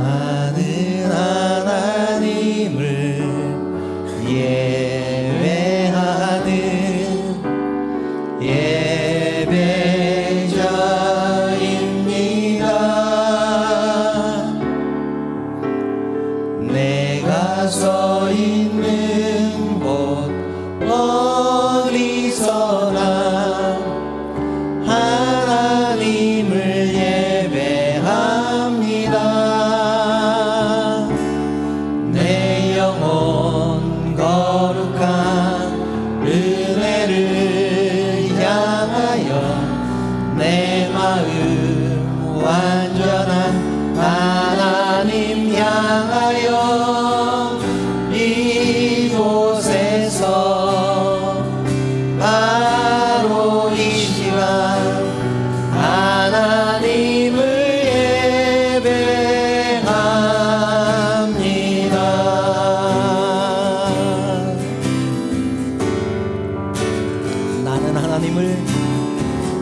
나는 하나님을 예배하는 예배자입니다. 내가 서 있는 곳 어디서나 하나님을 예배합니다. 내 영혼 거룩한 은혜를 향하여 내 마음 완전한 하나님 향하여 이곳에서 바로 이 시간 하나님을 예배합니다.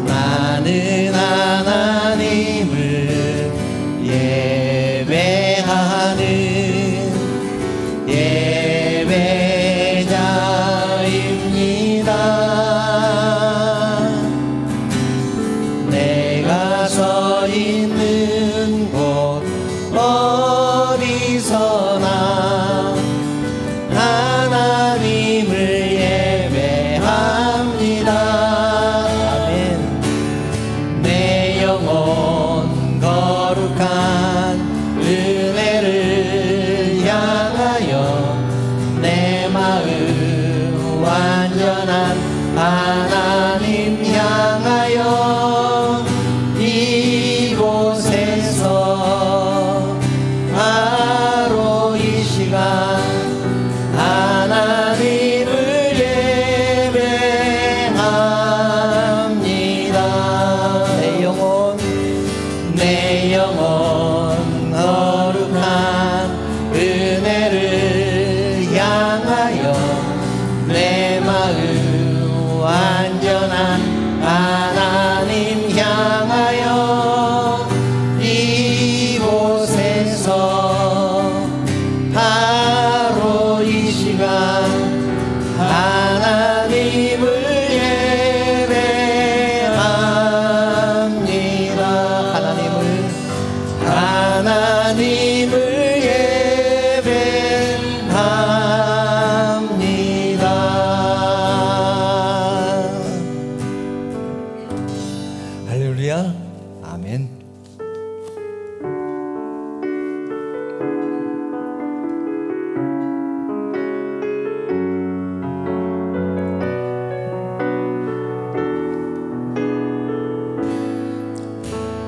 나는 하나님을 예배하는 예배자입니다. 내가 서 있는 곳 어디서나 하나님을 예배합니다. 아멘. 내 영혼 거룩한 은혜를 향하여 내 마음 완전한 하나님 향하여 이곳에서 바로 이 시간 하나님을 예배합니다. 내 영혼 거룩한 은혜를 향하여 내 마음 완전한 하나님 향하여 이곳에서 바로 이 시간 하나님을 예배합니다. 하나님을 예배합니다. 할렐루야. 아멘.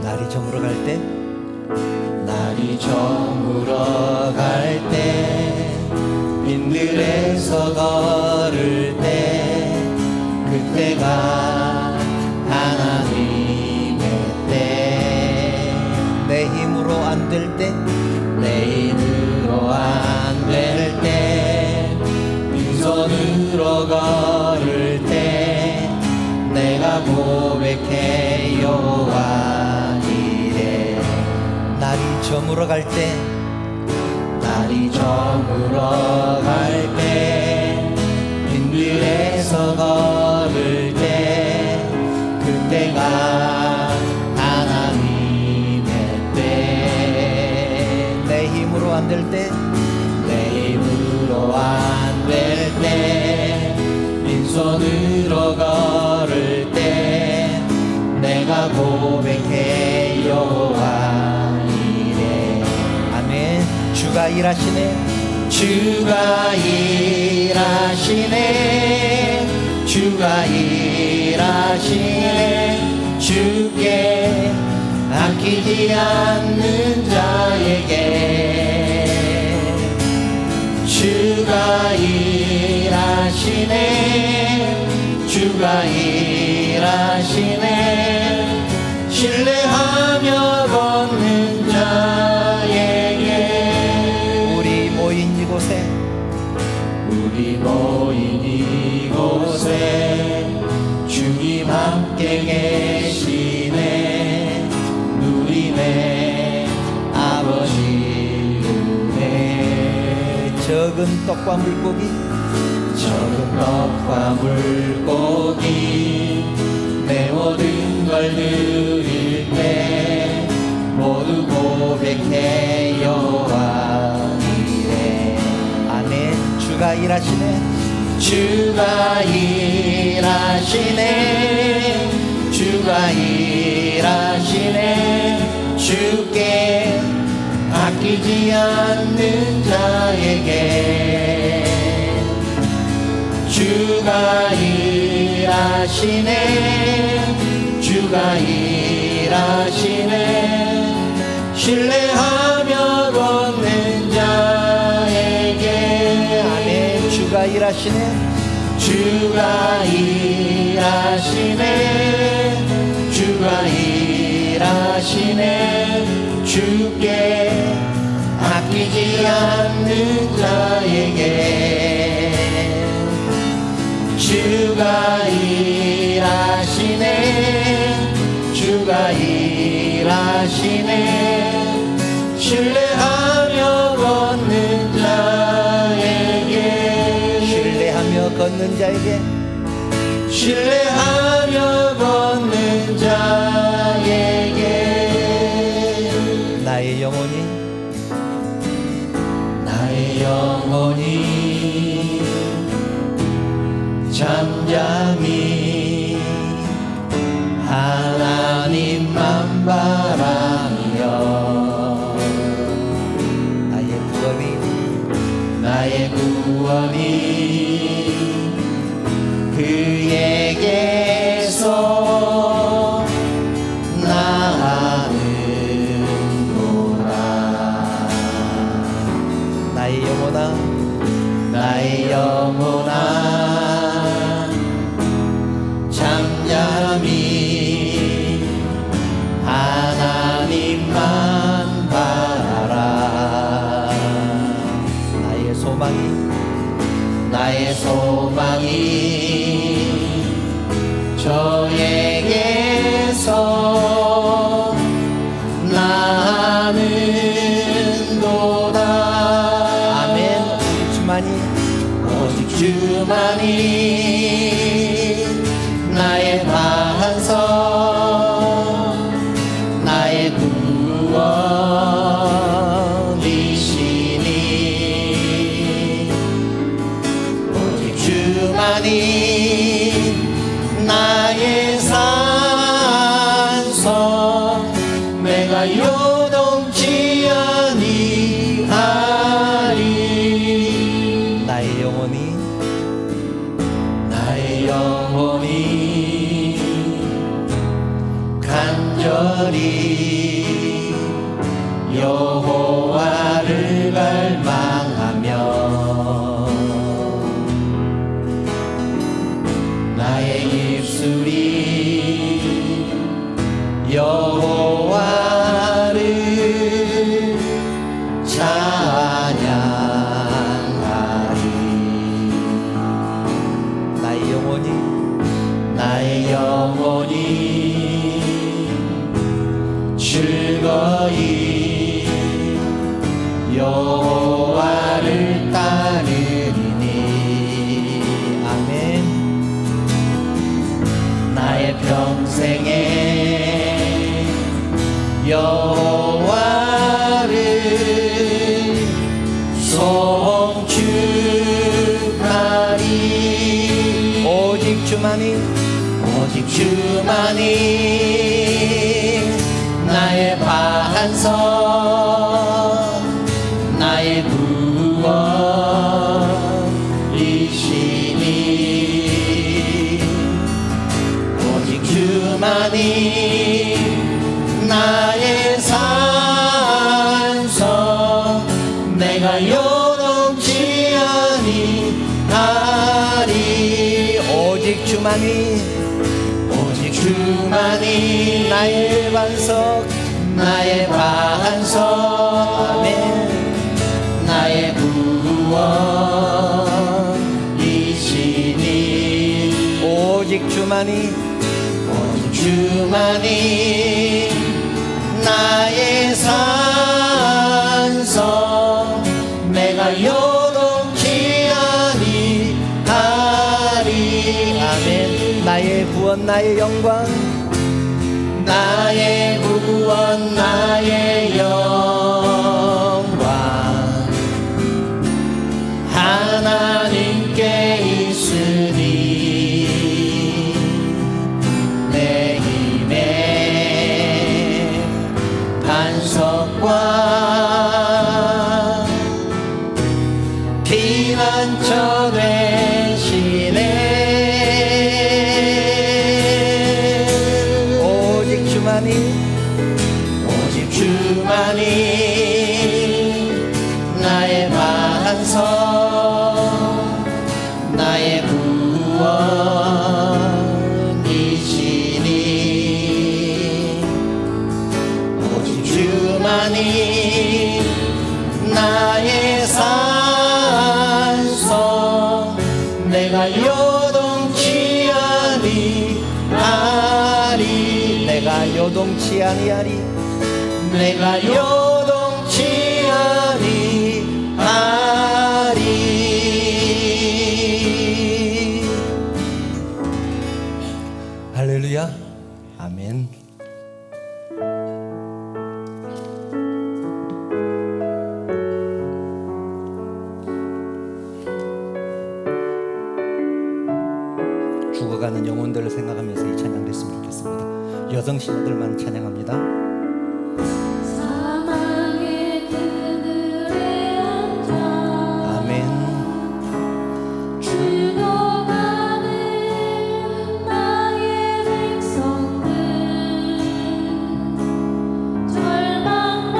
날이 저물어 갈 때, 날이 저물어 갈 때, 빈들에서 걸을 때, 그때가 하나님의 때. 내 힘으로 안 될 때, 내 힘으로 안 될 때, 빈손으로 걸을 때, 내가 고백해 여호와 이래. 날이 저물어 갈 때, 날이 저물어 갈 때, 빈들에서 걸을 때, 그때가 하나님의 때. 내 힘으로 안 될 때, 내 힘으로 안 될 때, 빈손으로 걸을 때, 내가 고백해 여호와 이래. 아멘. 주가 일하시네. 주가 일하시네. 주가 일하시네. 주께 아끼지 않는 자에게 주가 일하시네. 주가 일하시네. 신뢰하며 걷는 자에게. 우리 모인 이곳에, 우리 모인 이곳에 주님 함께 계시네. 누리네 아버지 적은 떡과 물고기 적은 떡과 물고기 내 모든 걸 드릴 때 모두 고백해 여호와 이래. 아멘. 주가 일하시네. 주가 일하시네. 주가 일하시네. 주께 아끼지 않는 자에게 주가 일하시네. 주가 일하시네. 신뢰하며 걷는 자에게. 아멘. 주가 일하시네. 주가 일하시네. 주가 일하시네. 주께 아끼지 않는 자에게 주가 일하시네. 주가 일하시네. 신뢰하며 걷는 자에게. 신뢰하며 걷는 자에게. 신뢰하며 걷는 자에게. 나의 영혼이 나의 영혼이 잠잠히 하나님만 바라며 나의 구원이 나의 구원이 그에게서 나는도다. 나의 영혼아 나의 영혼아 잠잠히 하나님만 바라라. 나의 소망이 나의 소망이 저에게서 나는도다. 아멘. 오직 주만이 나의 반석 나의 구원이시니. 오직 주만이 나의 산성 내가 요동치 아니하리. 나의 영혼이 나의 영혼이 간절히 여호와를 갈망하며 나의 입술이 여호와를 찬양하리. 나의 영혼이 나의 영혼이 즐거이 여호와를 따르니. 아멘. 나의 평생에 여호와를 송축하리. 오직 주만이 오직 주만이 나의 반석 나의 구원이시니. 오직 주만이 나의 산성 내가 요동치 아니하리. 오직 주만이 오직 주만이 나의 반석 나의 반석 아멘. 나의 구원이시니. 오직 주만이 오직 주만이 나의 산성 내가 요동 나의 영광 나의 구원 나의 영광 하나님께 있으니 내 힘의 반석과 피난처 되시네 오직 주만이 나의 반석 나의 구원이시니 오직 주만이 나의 산성 내가 요동치 아니하리 내가 요동치 아니하리 내가 요동치 아니하리 할렐루야 아멘. 죽어가는 영혼들을 생각하면서 이 찬양 됐으면 좋겠습니다. 여성 신부들만 찬양합니다. 사망의 그늘에 앉아 아멘. 죽어가는 나의 백성들 절망과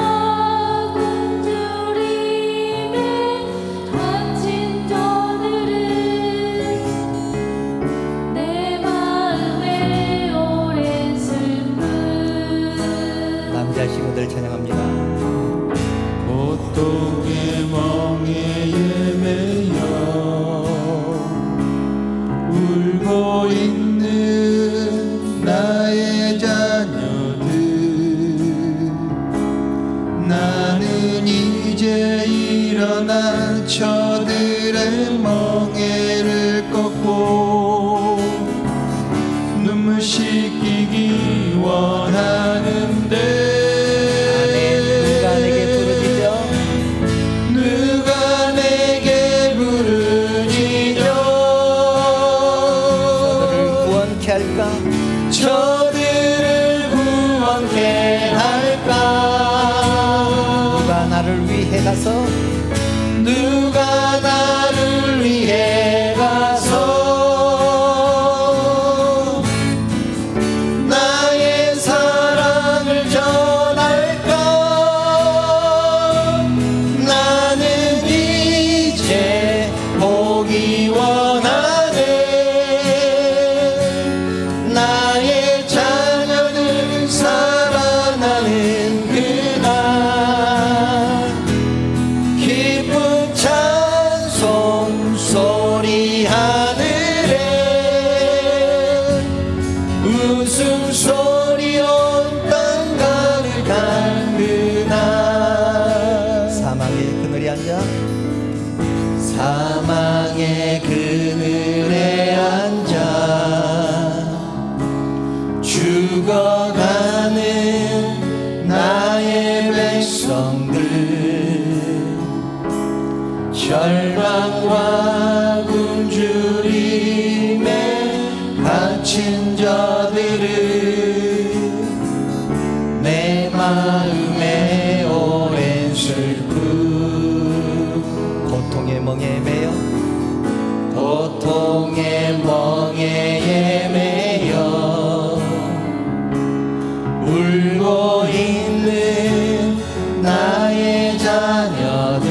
굶주림에 갇힌 저들을 내 마음에 오랜 슬픔 남자 신부들 찬양합니다. 고통의 멍에 예매여 울고 있는 나의 자녀들 나는 이제 일어나 저들의 멍에를 꺾고 눈물 씻기기 원하는데 누가 내게 부르짖어 저들을 구원케 할까 누가 나를 위해 가서 누가 나를 위해 가서 나의 사랑을 전할까 나는 이제 보기 원하네 나의 자녀들 살아나는 그날 기쁜 찬송 소리 하늘에 웃음소리 온 땅 가득한 그날 사망의 그늘에 앉아 사망의 그늘에 앉아 죽어가는 나의 백성들 절망과 굶주림에 갇힌 저들을 내 마음에 오랜 슬픔 고통의 멍에 매여 고통의 멍에 매여 울고 있는 나의 자녀들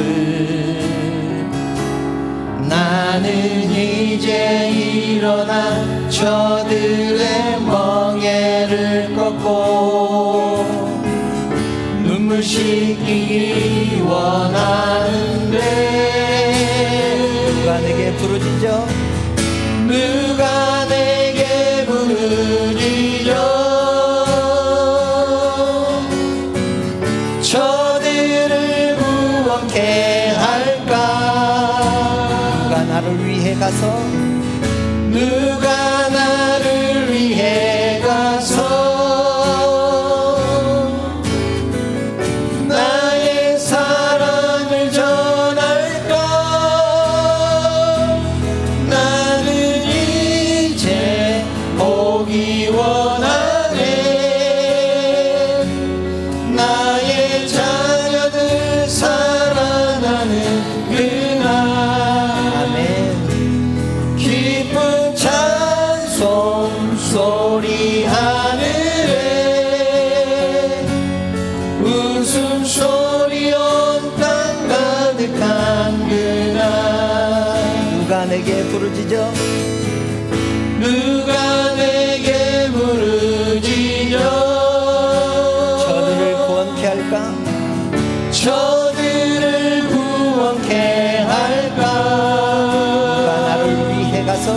나는 이제 일어나 저들의 멍에를 꺾고 눈물 씻기기 원하는데 누가 내게 부르짖어 누가 내게 부르짖어 저들을 구원케 할까 누가 나를 위해 가서 누가 나를 위해 위해 가서 나의 사랑을 전할까. 나는 이제 보기 원하네. 나의 자녀들 살아나는 그날. 아멘. 기쁜 찬송 소리 하늘에 웃음소리 온 땅 가득한 그날. 누가 내게 부르짖어 누가 내게 부르짖어 저들을 구원케 할까. 저들을 구원케 할까. 누가 나를 위해 가서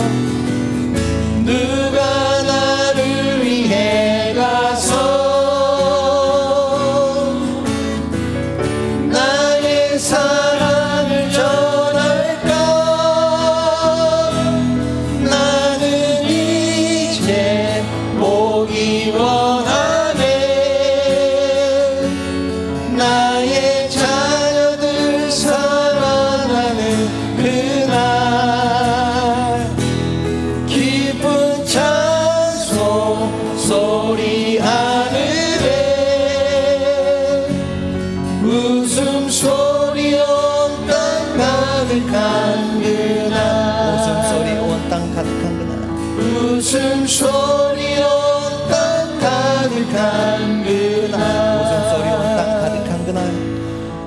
누가 나를 위해 가서 나의 사랑을 전할까. 나는 이제 보기 원하네. 나의 자녀들 살아나는 그날. 기쁜 찬송 소리 하늘에 웃음소리 온 땅 가득한 그날. 웃음소리 온 땅 가득한 그날. 웃음소리 온 땅 가득한 그날. 웃음소리 온 땅 가득한 그날.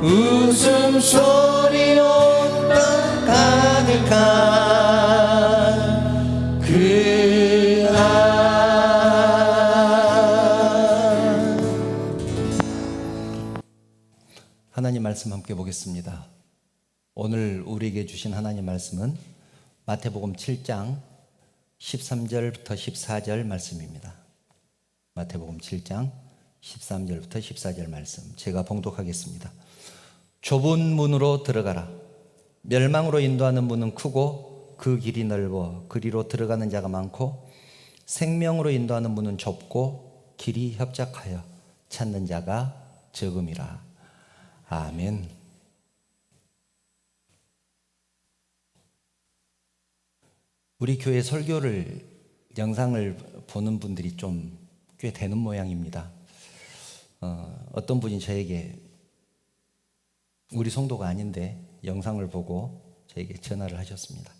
웃음소리 온 땅 가득한 그날. 하나님 말씀 함께 보겠습니다. 오늘 우리에게 주신 하나님 말씀은 마태복음 7장 13절부터 14절 말씀입니다. 마태복음 7장 13절부터 14절 말씀 제가 봉독하겠습니다. 좁은 문으로 들어가라. 멸망으로 인도하는 문은 크고 그 길이 넓어 그리로 들어가는 자가 많고 생명으로 인도하는 문은 좁고 길이 협착하여 찾는 자가 적음이라. 아멘. 우리 교회 설교를 영상을 보는 분들이 좀 꽤 되는 모양입니다. 어떤 분이 저에게 우리 성도가 아닌데 영상을 보고 저에게 전화를 하셨습니다.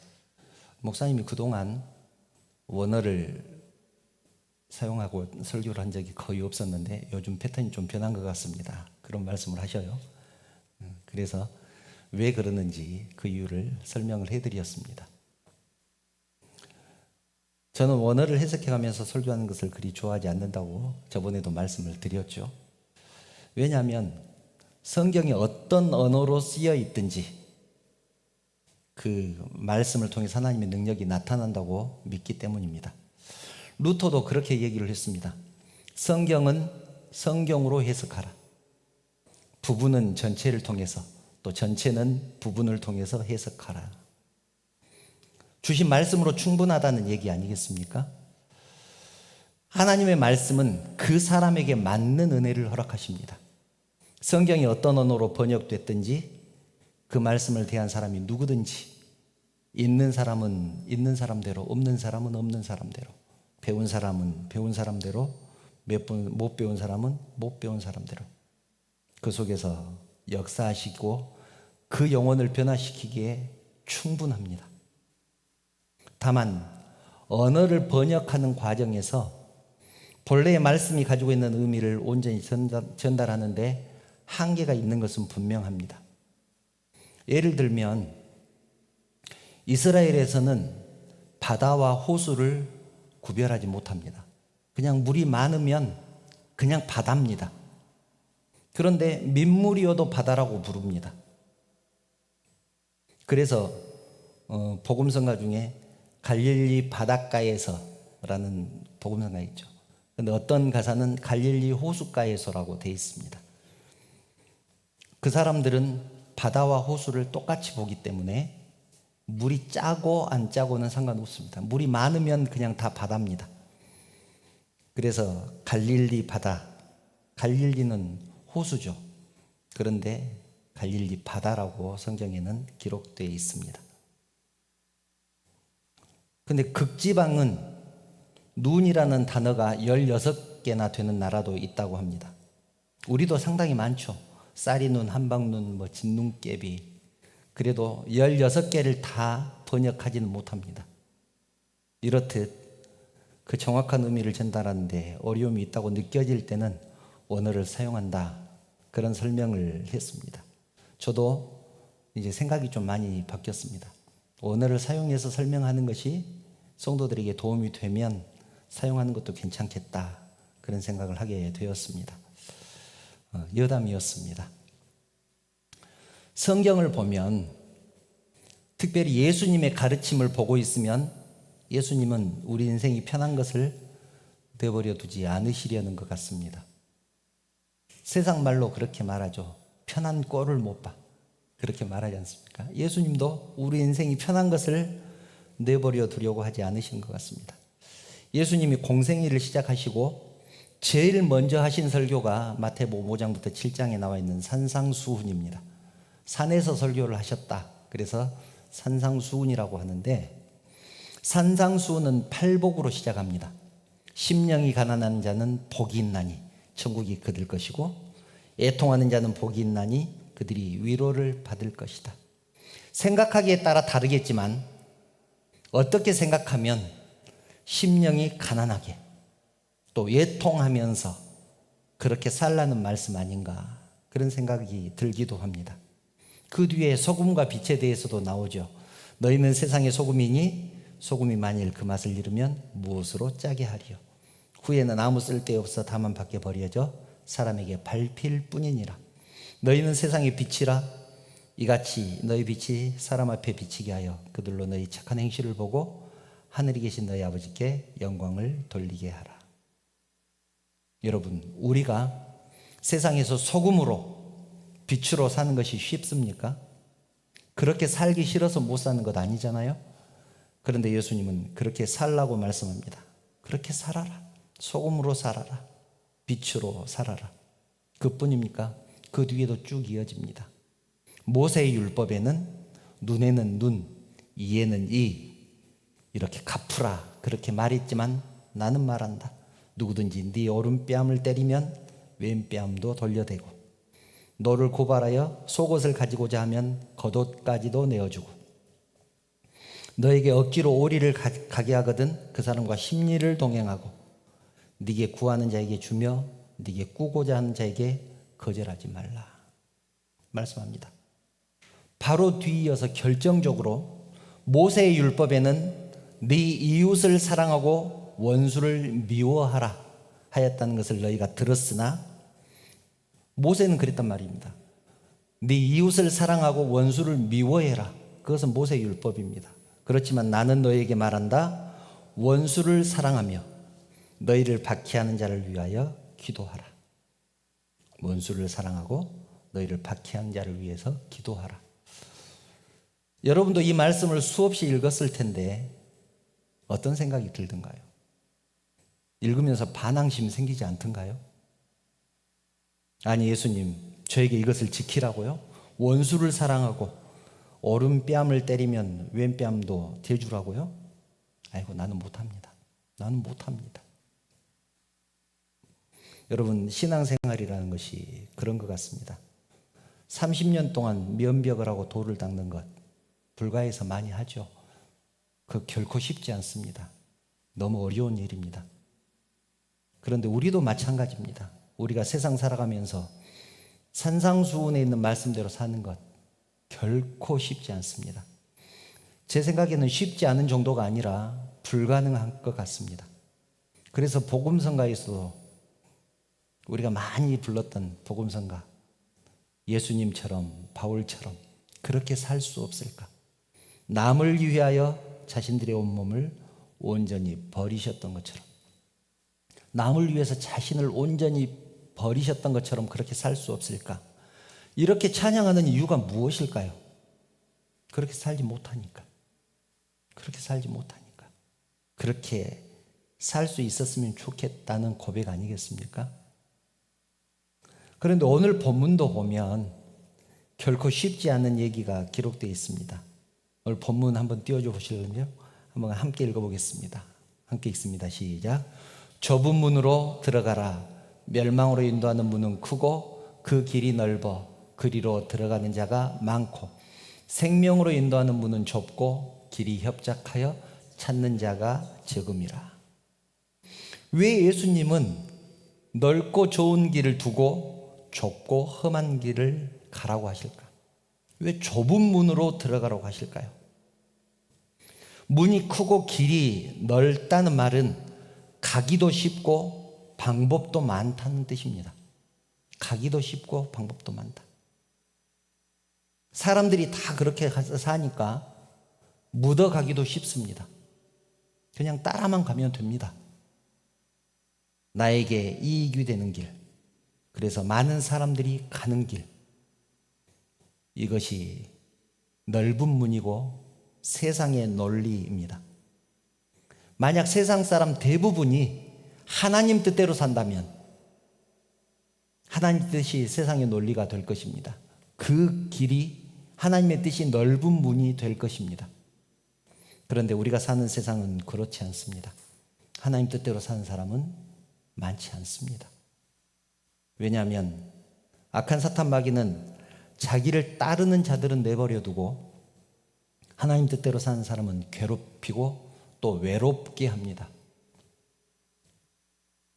목사님이 그동안 원어를 사용하고 설교를 한 적이 거의 없었는데 요즘 패턴이 좀 변한 것 같습니다. 그런 말씀을 하셔요. 그래서 왜 그러는지 그 이유를 설명을 해드렸습니다. 저는 원어를 해석해가면서 설교하는 것을 그리 좋아하지 않는다고 저번에도 말씀을 드렸죠. 왜냐하면 성경이 어떤 언어로 쓰여 있든지 그 말씀을 통해서 하나님의 능력이 나타난다고 믿기 때문입니다. 루터도 그렇게 얘기를 했습니다. 성경은 성경으로 해석하라. 부분은 전체를 통해서 또 전체는 부분을 통해서 해석하라. 주신 말씀으로 충분하다는 얘기 아니겠습니까? 하나님의 말씀은 그 사람에게 맞는 은혜를 허락하십니다. 성경이 어떤 언어로 번역됐든지 그 말씀을 대한 사람이 누구든지 있는 사람은 있는 사람대로, 없는 사람은 없는 사람대로, 배운 사람은 배운 사람대로, 못 배운 사람은 못 배운 사람대로 그 속에서 역사하시고 그 영혼을 변화시키기에 충분합니다. 다만 언어를 번역하는 과정에서 본래의 말씀이 가지고 있는 의미를 온전히 전달하는데 한계가 있는 것은 분명합니다. 예를 들면 이스라엘에서는 바다와 호수를 구별하지 못합니다. 그냥 물이 많으면 그냥 바다입니다. 그런데 민물이어도 바다라고 부릅니다. 그래서 복음성가 중에 갈릴리 바닷가에서라는 복음성가 있죠. 그런데 어떤 가사는 갈릴리 호숫가에서라고 되어 있습니다. 그 사람들은 바다와 호수를 똑같이 보기 때문에 물이 짜고 안 짜고는 상관없습니다. 물이 많으면 그냥 다 바다입니다. 그래서 갈릴리 바다, 갈릴리는 호수죠. 그런데 갈릴리 바다라고 성경에는 기록되어 있습니다. 근데 극지방은 눈이라는 단어가 16개나 되는 나라도 있다고 합니다. 우리도 상당히 많죠. 쌀이눈, 한방눈, 진눈깨비. 그래도 16개를 다 번역하지는 못합니다. 이렇듯 그 정확한 의미를 전달하는데 어려움이 있다고 느껴질 때는 언어를 사용한다. 그런 설명을 했습니다. 저도 이제 생각이 좀 많이 바뀌었습니다. 언어를 사용해서 설명하는 것이 성도들에게 도움이 되면 사용하는 것도 괜찮겠다. 그런 생각을 하게 되었습니다. 여담이었습니다. 성경을 보면 특별히 예수님의 가르침을 보고 있으면 예수님은 우리 인생이 편한 것을 내버려 두지 않으시려는 것 같습니다. 세상 말로 그렇게 말하죠. 편한 꼴을 못 봐. 그렇게 말하지 않습니까? 예수님도 우리 인생이 편한 것을 내버려 두려고 하지 않으신 것 같습니다. 예수님이 공생애를 시작하시고 제일 먼저 하신 설교가 마태복음 5장부터 7장에 나와 있는 산상수훈입니다. 산에서 설교를 하셨다. 그래서 산상수훈이라고 하는데, 산상수훈은 팔복으로 시작합니다. 심령이 가난한 자는 복이 있나니 천국이 그들 것이고, 애통하는 자는 복이 있나니 그들이 위로를 받을 것이다. 생각하기에 따라 다르겠지만 어떻게 생각하면 심령이 가난하게 또 애통하면서 그렇게 살라는 말씀 아닌가, 그런 생각이 들기도 합니다. 그 뒤에 소금과 빛에 대해서도 나오죠. 너희는 세상의 소금이니 소금이 만일 그 맛을 잃으면 무엇으로 짜게 하리요. 후에는 아무 쓸데없어 다만 밖에 버려져 사람에게 밟힐 뿐이니라. 너희는 세상의 빛이라. 이같이 너희 빛이 사람 앞에 비치게 하여 그들로 너희 착한 행실을 보고 하늘에 계신 너희 아버지께 영광을 돌리게 하라. 여러분, 우리가 세상에서 소금으로 빛으로 사는 것이 쉽습니까? 그렇게 살기 싫어서 못 사는 것 아니잖아요. 그런데 예수님은 그렇게 살라고 말씀합니다. 그렇게 살아라. 소금으로 살아라. 빛으로 살아라. 그뿐입니까? 그 뒤에도 쭉 이어집니다. 모세의 율법에는 눈에는 눈, 이에는 이, 이렇게 갚으라 그렇게 말했지만 나는 말한다. 누구든지 네 오른뺨을 때리면 왼뺨도 돌려대고, 너를 고발하여 속옷을 가지고자 하면 겉옷까지도 내어주고, 너에게 억지로 오리를 가게 하거든 그 사람과 심리를 동행하고, 네게 구하는 자에게 주며 네게 꾸고자 하는 자에게 거절하지 말라 말씀합니다. 바로 뒤이어서 결정적으로 모세의 율법에는 네 이웃을 사랑하고 원수를 미워하라 하였다는 것을 너희가 들었으나, 모세는 그랬단 말입니다. 네 이웃을 사랑하고 원수를 미워해라. 그것은 모세의 율법입니다. 그렇지만 나는 너희에게 말한다. 원수를 사랑하며 너희를 박해하는 자를 위하여 기도하라. 원수를 사랑하고 너희를 박해하는 자를 위해서 기도하라. 여러분도 이 말씀을 수없이 읽었을 텐데 어떤 생각이 들던가요? 읽으면서 반항심 생기지 않던가요? 아니, 예수님, 저에게 이것을 지키라고요? 원수를 사랑하고 오른뺨을 때리면 왼뺨도 대주라고요? 아이고, 나는 못합니다. 나는 못합니다. 여러분, 신앙생활이라는 것이 그런 것 같습니다. 30년 동안 면벽을 하고 돌을 닦는 것 불가해서 많이 하죠. 그 결코 쉽지 않습니다. 너무 어려운 일입니다. 그런데 우리도 마찬가지입니다. 우리가 세상 살아가면서 산상수훈에 있는 말씀대로 사는 것 결코 쉽지 않습니다. 제 생각에는 쉽지 않은 정도가 아니라 불가능한 것 같습니다. 그래서 복음성가에서도 우리가 많이 불렀던 복음성가, 예수님처럼 바울처럼 그렇게 살 수 없을까? 남을 위하여 자신들의 온몸을 온전히 버리셨던 것처럼, 남을 위해서 자신을 온전히 버리셨던 것처럼 그렇게 살 수 없을까? 이렇게 찬양하는 이유가 무엇일까요? 그렇게 살지 못하니까. 그렇게 살지 못하니까. 그렇게 살 수 있었으면 좋겠다는 고백 아니겠습니까? 그런데 오늘 본문도 보면 결코 쉽지 않은 얘기가 기록되어 있습니다. 오늘 본문 한번 띄워줘 보실래요? 한번 함께 읽어보겠습니다. 함께 읽습니다. 시작. 좁은 문으로 들어가라. 멸망으로 인도하는 문은 크고 그 길이 넓어 그리로 들어가는 자가 많고 생명으로 인도하는 문은 좁고 길이 협착하여 찾는 자가 적음이라. 왜 예수님은 넓고 좋은 길을 두고 좁고 험한 길을 가라고 하실까? 왜 좁은 문으로 들어가라고 하실까요? 문이 크고 길이 넓다는 말은 가기도 쉽고 방법도 많다는 뜻입니다. 가기도 쉽고 방법도 많다. 사람들이 다 그렇게 사니까 묻어가기도 쉽습니다. 그냥 따라만 가면 됩니다. 나에게 이익이 되는 길, 그래서 많은 사람들이 가는 길, 이것이 넓은 문이고 세상의 논리입니다. 만약 세상 사람 대부분이 하나님 뜻대로 산다면 하나님 뜻이 세상의 논리가 될 것입니다. 그 길이 하나님의 뜻이 넓은 문이 될 것입니다. 그런데 우리가 사는 세상은 그렇지 않습니다. 하나님 뜻대로 사는 사람은 많지 않습니다. 왜냐하면 악한 사탄 마귀는 자기를 따르는 자들은 내버려 두고 하나님 뜻대로 사는 사람은 괴롭히고 또 외롭게 합니다.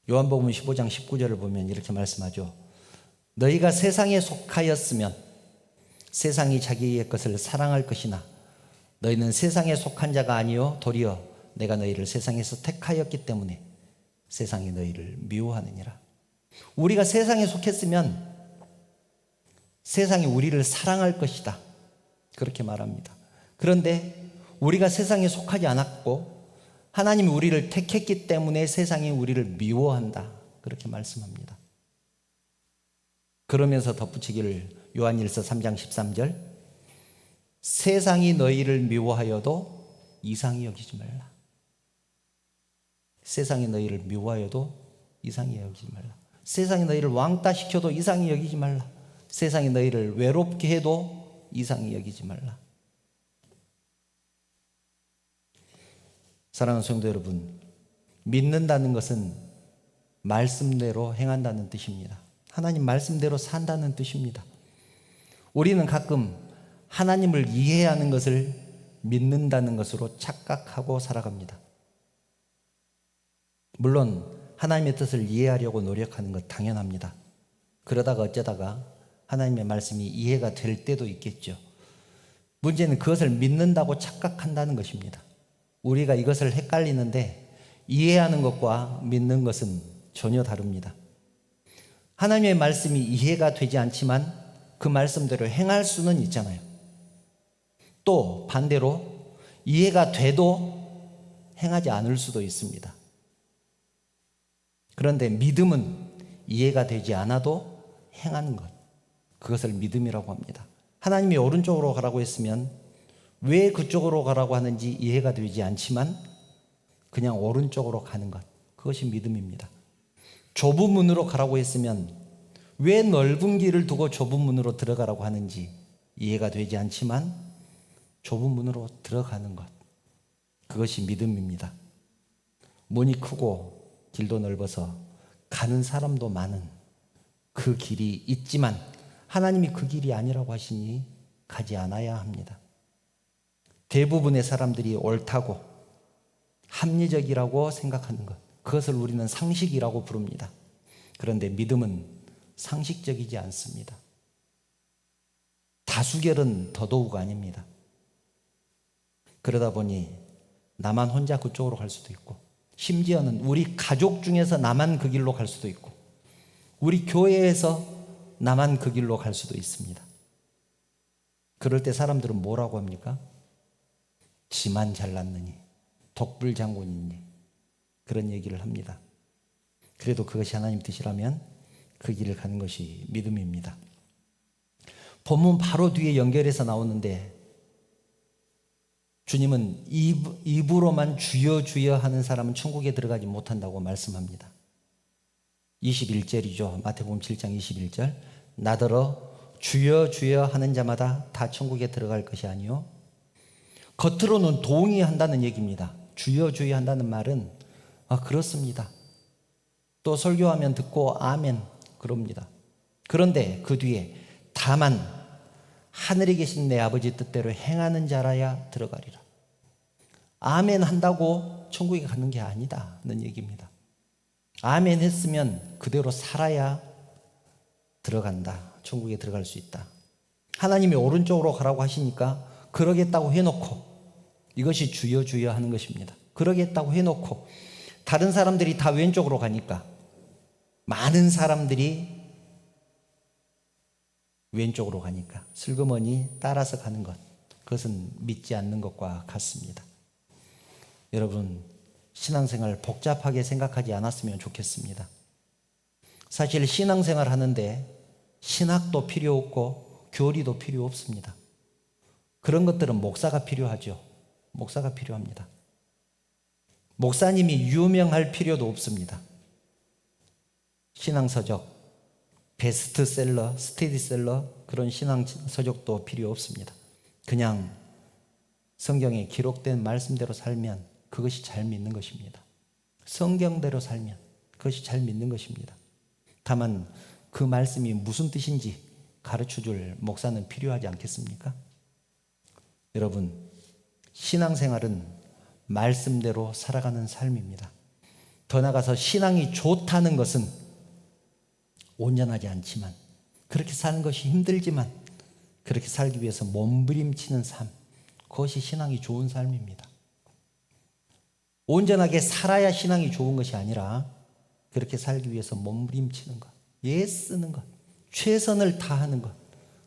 요한복음 15장 19절을 보면 이렇게 말씀하죠. 너희가 세상에 속하였으면 세상이 자기의 것을 사랑할 것이나 너희는 세상에 속한 자가 아니요 도리어 내가 너희를 세상에서 택하였기 때문에 세상이 너희를 미워하느니라. 우리가 세상에 속했으면 세상이 우리를 사랑할 것이다, 그렇게 말합니다. 그런데 우리가 세상에 속하지 않았고 하나님이 우리를 택했기 때문에 세상이 우리를 미워한다, 그렇게 말씀합니다. 그러면서 덧붙이기를 요한일서 3장 13절 세상이 너희를 미워하여도 이상히 여기지 말라. 세상이 너희를 미워하여도 이상히 여기지 말라. 세상이 너희를 왕따 시켜도 이상히 여기지 말라. 세상이 너희를 외롭게 해도 이상히 여기지 말라. 사랑하는 성도 여러분, 믿는다는 것은 말씀대로 행한다는 뜻입니다. 하나님 말씀대로 산다는 뜻입니다. 우리는 가끔 하나님을 이해하는 것을 믿는다는 것으로 착각하고 살아갑니다. 물론 하나님의 뜻을 이해하려고 노력하는 것 당연합니다. 그러다가 어쩌다가 하나님의 말씀이 이해가 될 때도 있겠죠. 문제는 그것을 믿는다고 착각한다는 것입니다. 우리가 이것을 헷갈리는데 이해하는 것과 믿는 것은 전혀 다릅니다. 하나님의 말씀이 이해가 되지 않지만 그 말씀대로 행할 수는 있잖아요. 또 반대로 이해가 돼도 행하지 않을 수도 있습니다. 그런데 믿음은 이해가 되지 않아도 행하는 것, 그것을 믿음이라고 합니다. 하나님이 오른쪽으로 가라고 했으면 왜 그쪽으로 가라고 하는지 이해가 되지 않지만 그냥 오른쪽으로 가는 것, 그것이 믿음입니다. 좁은 문으로 가라고 했으면 왜 넓은 길을 두고 좁은 문으로 들어가라고 하는지 이해가 되지 않지만 좁은 문으로 들어가는 것, 그것이 믿음입니다. 문이 크고 길도 넓어서 가는 사람도 많은 그 길이 있지만 하나님이 그 길이 아니라고 하시니 가지 않아야 합니다. 대부분의 사람들이 옳다고 합리적이라고 생각하는 것, 그것을 우리는 상식이라고 부릅니다. 그런데 믿음은 상식적이지 않습니다. 다수결은 더더욱 아닙니다. 그러다 보니 나만 혼자 그쪽으로 갈 수도 있고, 심지어는 우리 가족 중에서 나만 그 길로 갈 수도 있고, 우리 교회에서 나만 그 길로 갈 수도 있습니다. 그럴 때 사람들은 뭐라고 합니까? 지만 잘났느니, 독불장군이니, 그런 얘기를 합니다. 그래도 그것이 하나님 뜻이라면 그 길을 가는 것이 믿음입니다. 본문 바로 뒤에 연결해서 나오는데 주님은 입으로만 주여 주여 하는 사람은 천국에 들어가지 못한다고 말씀합니다. 21절이죠. 마태복음 7장 21절. 나더러 주여 주여 하는 자마다 다 천국에 들어갈 것이 아니요. 겉으로는 동의한다는 얘기입니다. 주여 주여 한다는 말은 그렇습니다. 또 설교하면 듣고 아멘 그럽니다. 그런데 그 뒤에 다만 하늘에 계신 내 아버지 뜻대로 행하는 자라야 들어가리라. 아멘 한다고 천국에 가는 게 아니다는 얘기입니다. 아멘 했으면 그대로 살아야 들어간다. 천국에 들어갈 수 있다. 하나님이 오른쪽으로 가라고 하시니까 그러겠다고 해놓고, 이것이 주여 주여 하는 것입니다. 그러겠다고 해놓고 다른 사람들이 다 왼쪽으로 가니까, 많은 사람들이 왼쪽으로 가니까 슬그머니 따라서 가는 것, 그것은 믿지 않는 것과 같습니다. 여러분, 신앙생활 복잡하게 생각하지 않았으면 좋겠습니다. 사실 신앙생활 하는데 신학도 필요 없고 교리도 필요 없습니다. 그런 것들은 목사가 필요하죠. 목사가 필요합니다. 목사님이 유명할 필요도 없습니다. 신앙서적, 베스트셀러, 스테디셀러, 그런 신앙서적도 필요 없습니다. 그냥 성경에 기록된 말씀대로 살면 그것이 잘 믿는 것입니다. 성경대로 살면 그것이 잘 믿는 것입니다. 다만 그 말씀이 무슨 뜻인지 가르쳐줄 목사는 필요하지 않겠습니까? 여러분, 신앙생활은 말씀대로 살아가는 삶입니다. 더 나아가서 신앙이 좋다는 것은 온전하지 않지만, 그렇게 사는 것이 힘들지만 그렇게 살기 위해서 몸부림치는 삶, 그것이 신앙이 좋은 삶입니다. 온전하게 살아야 신앙이 좋은 것이 아니라 그렇게 살기 위해서 몸부림치는 것, 애쓰는 것, 최선을 다하는 것,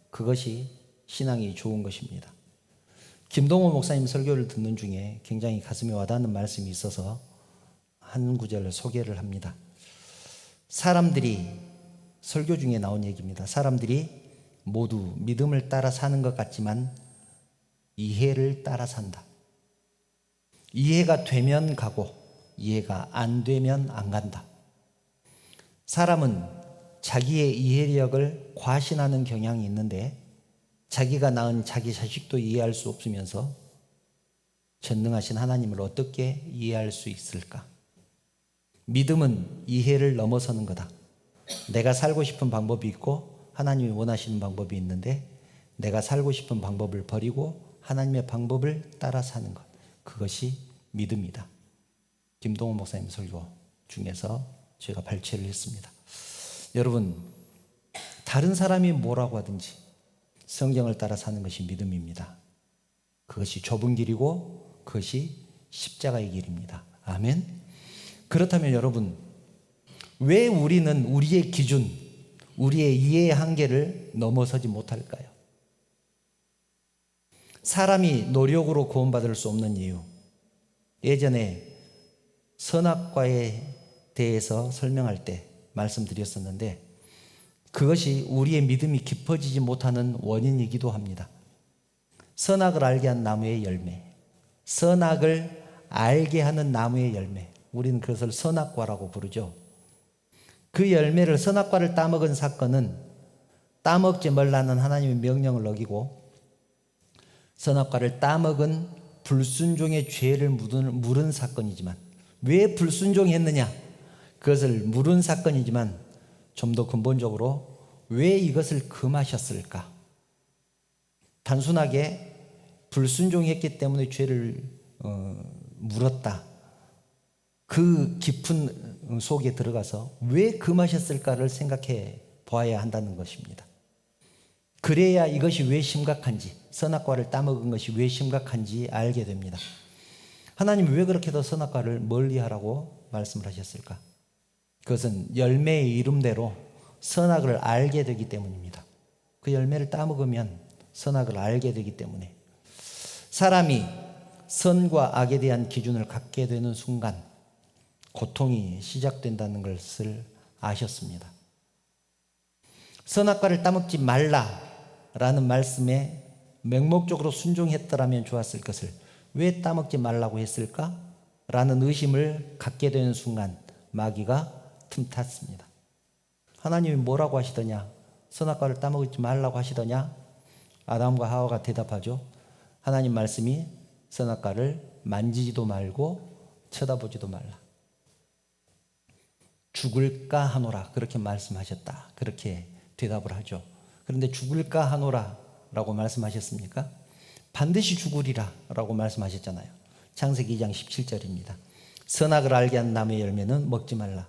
그것이 신앙이 좋은 것입니다. 김동호 목사님 설교를 듣는 중에 굉장히 가슴에 와닿는 말씀이 있어서 한 구절을 소개를 합니다. 사람들이, 설교 중에 나온 얘기입니다. 사람들이 모두 믿음을 따라 사는 것 같지만 이해를 따라 산다. 이해가 되면 가고 이해가 안 되면 안 간다. 사람은 자기의 이해력을 과신하는 경향이 있는데 자기가 낳은 자기 자식도 이해할 수 없으면서 전능하신 하나님을 어떻게 이해할 수 있을까? 믿음은 이해를 넘어서는 거다. 내가 살고 싶은 방법이 있고 하나님이 원하시는 방법이 있는데 내가 살고 싶은 방법을 버리고 하나님의 방법을 따라 사는 것, 그것이 믿음이다. 김동호 목사님 설교 중에서 제가 발췌를 했습니다. 여러분, 다른 사람이 뭐라고 하든지 성경을 따라 사는 것이 믿음입니다. 그것이 좁은 길이고 그것이 십자가의 길입니다. 아멘. 그렇다면 여러분, 왜 우리는 우리의 기준, 우리의 이해의 한계를 넘어서지 못할까요? 사람이 노력으로 구원받을 수 없는 이유, 예전에 선악과에 대해서 설명할 때 말씀드렸었는데 그것이 우리의 믿음이 깊어지지 못하는 원인이기도 합니다. 선악을 알게 한 나무의 열매, 선악을 알게 하는 나무의 열매, 우리는 그것을 선악과라고 부르죠. 그 열매를, 선악과를 따먹은 사건은 따먹지 말라는 하나님의 명령을 어기고 선악과를 따먹은 불순종의 죄를 물은 사건이지만, 왜 불순종했느냐, 그것을 물은 사건이지만 좀 더 근본적으로 왜 이것을 금하셨을까? 단순하게 불순종했기 때문에 죄를 물었다. 그 깊은 속에 들어가서 왜 금하셨을까를 생각해 보아야 한다는 것입니다. 그래야 이것이 왜 심각한지, 선악과를 따먹은 것이 왜 심각한지 알게 됩니다. 하나님이 왜 그렇게도 선악과를 멀리하라고 말씀을 하셨을까? 그것은 열매의 이름대로 선악을 알게 되기 때문입니다. 그 열매를 따먹으면 선악을 알게 되기 때문에, 사람이 선과 악에 대한 기준을 갖게 되는 순간 고통이 시작된다는 것을 아셨습니다. 선악과를 따먹지 말라라는 말씀에 맹목적으로 순종했더라면 좋았을 것을 왜 따먹지 말라고 했을까? 라는 의심을 갖게 되는 순간 마귀가 틈탔습니다. 하나님이 뭐라고 하시더냐? 선악과를 따먹지 말라고 하시더냐? 아담과 하와가 대답하죠. 하나님 말씀이 선악과를 만지지도 말고 쳐다보지도 말라. 죽을까 하노라 그렇게 말씀하셨다. 그렇게 대답을 하죠. 그런데 죽을까 하노라 라고 말씀하셨습니까? 반드시 죽으리라 라고 말씀하셨잖아요. 창세기 2장 17절입니다. 선악을 알게 한 나무의 열매는 먹지 말라.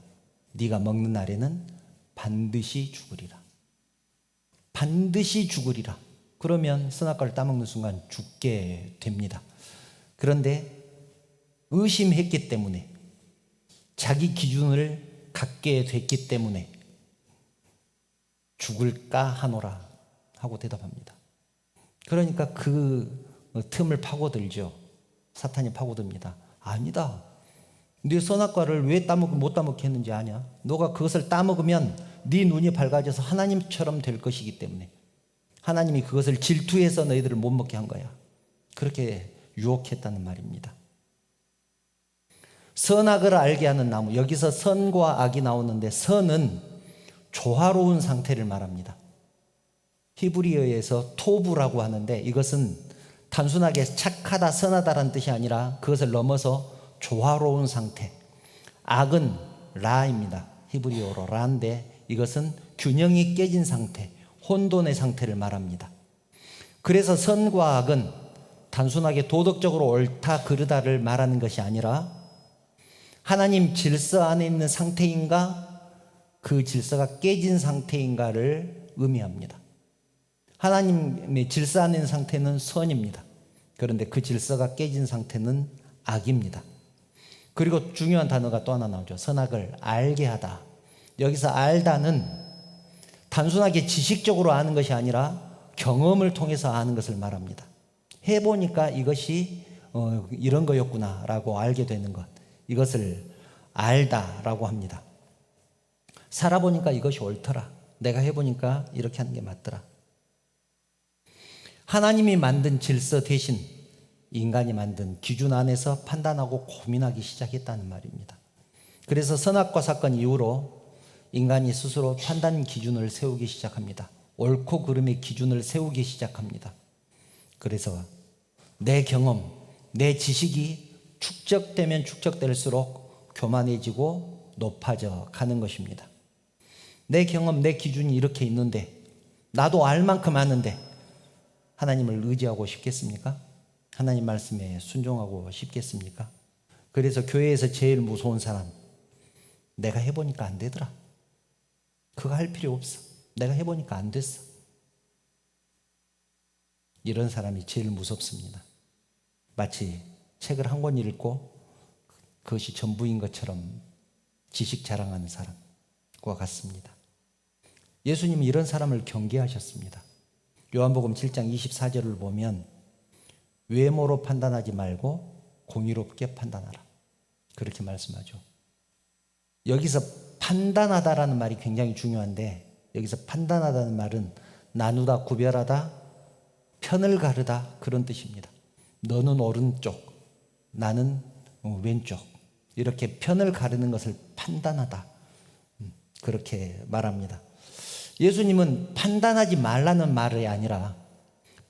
네가 먹는 날에는 반드시 죽으리라. 반드시 죽으리라. 그러면 선악과를 따먹는 순간 죽게 됩니다. 그런데 의심했기 때문에, 자기 기준을 갖게 됐기 때문에 죽을까 하노라 하고 대답합니다. 그러니까 그 틈을 파고들죠. 사탄이 파고듭니다. 아니다. 네 선악과를 왜 못 따먹게 했는지 아냐? 너가 그것을 따먹으면 네 눈이 밝아져서 하나님처럼 될 것이기 때문에 하나님이 그것을 질투해서 너희들을 못 먹게 한 거야. 그렇게 유혹했다는 말입니다. 선악을 알게 하는 나무, 여기서 선과 악이 나오는데 선은 조화로운 상태를 말합니다. 히브리어에서 토부라고 하는데 이것은 단순하게 착하다, 선하다라는 뜻이 아니라 그것을 넘어서 조화로운 상태. 악은 라입니다. 히브리어로 라인데 이것은 균형이 깨진 상태, 혼돈의 상태를 말합니다. 그래서 선과 악은 단순하게 도덕적으로 옳다 그르다를 말하는 것이 아니라 하나님 질서 안에 있는 상태인가, 그 질서가 깨진 상태인가를 의미합니다. 하나님의 질서 안에 있는 상태는 선입니다. 그런데 그 질서가 깨진 상태는 악입니다. 그리고 중요한 단어가 또 하나 나오죠. 선악을 알게 하다. 여기서 알다는 단순하게 지식적으로 아는 것이 아니라 경험을 통해서 아는 것을 말합니다. 해보니까 이것이 이런 거였구나 라고 알게 되는 것, 이것을 알다라고 합니다. 살아보니까 이것이 옳더라. 내가 해보니까 이렇게 하는 게 맞더라. 하나님이 만든 질서 대신 인간이 만든 기준 안에서 판단하고 고민하기 시작했다는 말입니다. 그래서 선악과 사건 이후로 인간이 스스로 판단 기준을 세우기 시작합니다. 옳고 그름의 기준을 세우기 시작합니다. 그래서 내 경험, 내 지식이 축적되면 축적될수록 교만해지고 높아져 가는 것입니다. 내 경험, 내 기준이 이렇게 있는데 나도 알 만큼 아는데 하나님을 의지하고 싶겠습니까? 하나님 말씀에 순종하고 싶겠습니까? 그래서 교회에서 제일 무서운 사람, 내가 해보니까 안 되더라. 그거 할 필요 없어. 내가 해보니까 안 됐어. 이런 사람이 제일 무섭습니다. 마치 책을 한 권 읽고 그것이 전부인 것처럼 지식 자랑하는 사람과 같습니다. 예수님이 이런 사람을 경계하셨습니다. 요한복음 7장 24절을 보면 외모로 판단하지 말고 공의롭게 판단하라. 그렇게 말씀하죠. 여기서 판단하다라는 말이 굉장히 중요한데 여기서 판단하다는 말은 나누다, 구별하다, 편을 가르다 그런 뜻입니다. 너는 오른쪽, 나는 왼쪽 이렇게 편을 가르는 것을 판단하다 그렇게 말합니다. 예수님은 판단하지 말라는 말이 아니라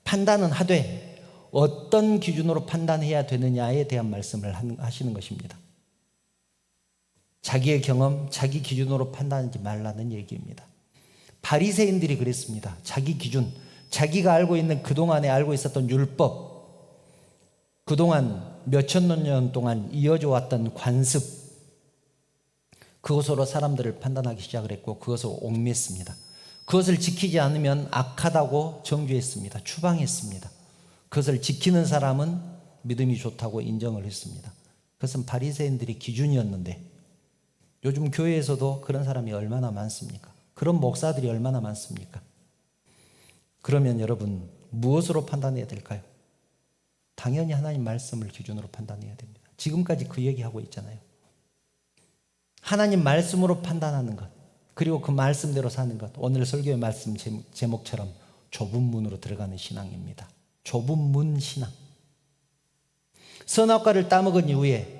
판단은 하되 어떤 기준으로 판단해야 되느냐에 대한 말씀을 하시는 것입니다. 자기의 경험, 자기 기준으로 판단하지 말라는 얘기입니다. 바리새인들이 그랬습니다. 자기 기준, 자기가 알고 있는 그동안에 알고 있었던 율법, 그동안 몇천 년 동안 이어져 왔던 관습, 그것으로 사람들을 판단하기 시작을 했고 그것으로 옥매했습니다. 그것을 지키지 않으면 악하다고 정죄했습니다. 추방했습니다. 그것을 지키는 사람은 믿음이 좋다고 인정을 했습니다. 그것은 바리새인들의 기준이었는데 요즘 교회에서도 그런 사람이 얼마나 많습니까? 그런 목사들이 얼마나 많습니까? 그러면 여러분 무엇으로 판단해야 될까요? 당연히 하나님 말씀을 기준으로 판단해야 됩니다. 지금까지 그 얘기하고 있잖아요. 하나님 말씀으로 판단하는 것, 그리고 그 말씀대로 사는 것. 오늘 설교의 말씀 제목처럼 좁은 문으로 들어가는 신앙입니다. 좁은 문 신앙. 선악과를 따먹은 이후에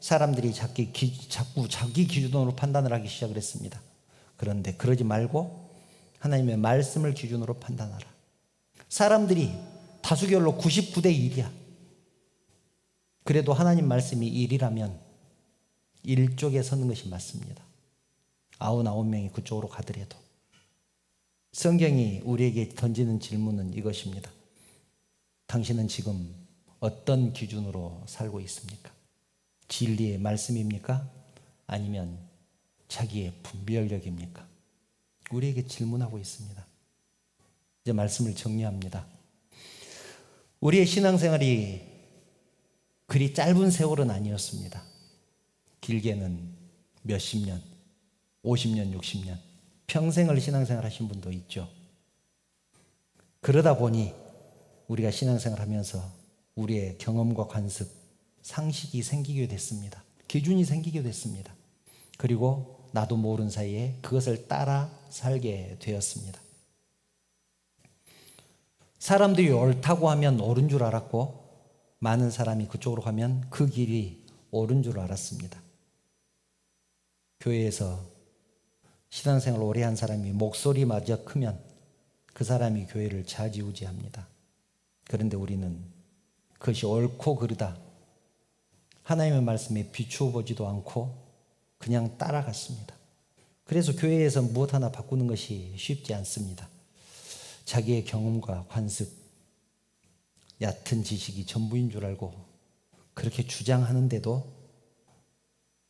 사람들이 자꾸 자기 기준으로 판단을 하기 시작을 했습니다. 그런데 그러지 말고 하나님의 말씀을 기준으로 판단하라. 사람들이 다수결로 99대 1이야. 그래도 하나님 말씀이 1이라면 1쪽에 서는 것이 맞습니다. 99명이 그쪽으로 가더라도. 성경이 우리에게 던지는 질문은 이것입니다. 당신은 지금 어떤 기준으로 살고 있습니까? 진리의 말씀입니까? 아니면 자기의 분별력입니까? 우리에게 질문하고 있습니다. 이제 말씀을 정리합니다. 우리의 신앙생활이 그리 짧은 세월은 아니었습니다. 길게는 몇십 년, 50년, 60년, 평생을 신앙생활 하신 분도 있죠. 그러다 보니 우리가 신앙생활 하면서 우리의 경험과 관습, 상식이 생기게 됐습니다. 기준이 생기게 됐습니다. 그리고 나도 모르는 사이에 그것을 따라 살게 되었습니다. 사람들이 옳다고 하면 옳은 줄 알았고 많은 사람이 그쪽으로 가면 그 길이 옳은 줄 알았습니다. 교회에서 신앙생활 오래 한 사람이 목소리마저 크면 그 사람이 교회를 좌지우지합니다. 그런데 우리는 그것이 옳고 그르다 하나님의 말씀에 비추어 보지도 않고 그냥 따라갔습니다. 그래서 교회에서 무엇 하나 바꾸는 것이 쉽지 않습니다. 자기의 경험과 관습, 얕은 지식이 전부인 줄 알고 그렇게 주장하는데도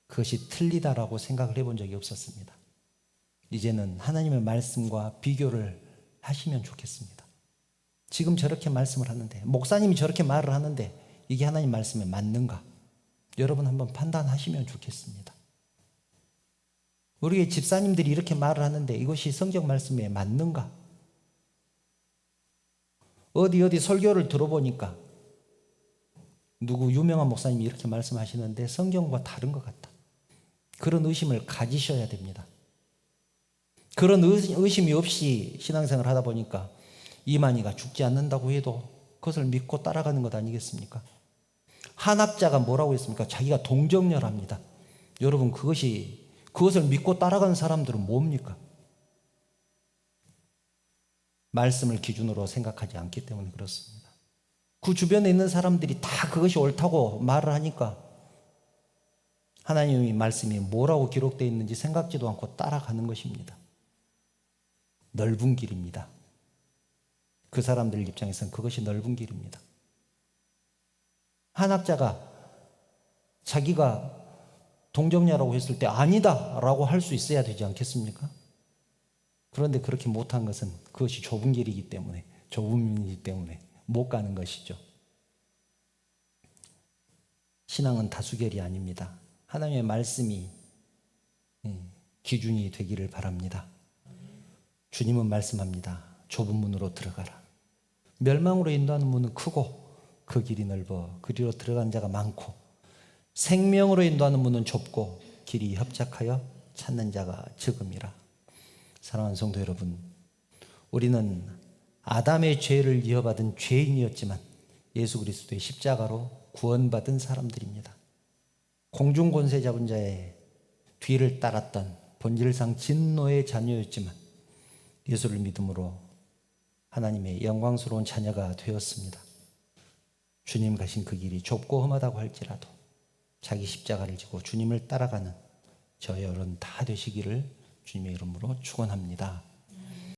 그것이 틀리다라고 생각을 해본 적이 없었습니다. 이제는 하나님의 말씀과 비교를 하시면 좋겠습니다. 지금 저렇게 말씀을 하는데, 목사님이 저렇게 말을 하는데 이게 하나님 말씀에 맞는가? 여러분 한번 판단하시면 좋겠습니다. 우리의 집사님들이 이렇게 말을 하는데 이것이 성경 말씀에 맞는가? 어디 설교를 들어보니까 누구 유명한 목사님이 이렇게 말씀하시는데 성경과 다른 것 같다. 그런 의심을 가지셔야 됩니다. 그런 의심이 없이 신앙생활을 하다 보니까 이만희가 죽지 않는다고 해도 그것을 믿고 따라가는 것 아니겠습니까? 한학자가 뭐라고 했습니까? 자기가 동정렬합니다. 여러분 그것을 믿고 따라가는 사람들은 뭡니까? 말씀을 기준으로 생각하지 않기 때문에 그렇습니다. 그 주변에 있는 사람들이 다 그것이 옳다고 말을 하니까 하나님의 말씀이 뭐라고 기록되어 있는지 생각지도 않고 따라가는 것입니다. 넓은 길입니다. 그 사람들 입장에서는 그것이 넓은 길입니다. 한학자가 자기가 동정녀라고 했을 때 아니다라고 할 수 있어야 되지 않겠습니까? 그런데 그렇게 못한 것은 그것이 좁은 길이기 때문에, 좁은 길이기 때문에 못 가는 것이죠. 신앙은 다수결이 아닙니다. 하나님의 말씀이 기준이 되기를 바랍니다. 주님은 말씀합니다. 좁은 문으로 들어가라. 멸망으로 인도하는 문은 크고 그 길이 넓어 그리로 들어간 자가 많고, 생명으로 인도하는 문은 좁고 길이 협착하여 찾는 자가 적음이라. 사랑하는 성도 여러분, 우리는 아담의 죄를 이어받은 죄인이었지만 예수 그리스도의 십자가로 구원받은 사람들입니다. 공중권세 잡은 자의 뒤를 따랐던 본질상 진노의 자녀였지만 예수를 믿음으로 하나님의 영광스러운 자녀가 되었습니다. 주님 가신 그 길이 좁고 험하다고 할지라도 자기 십자가를 지고 주님을 따라가는 저 여러분 다 되시기를 주님의 이름으로 축원합니다.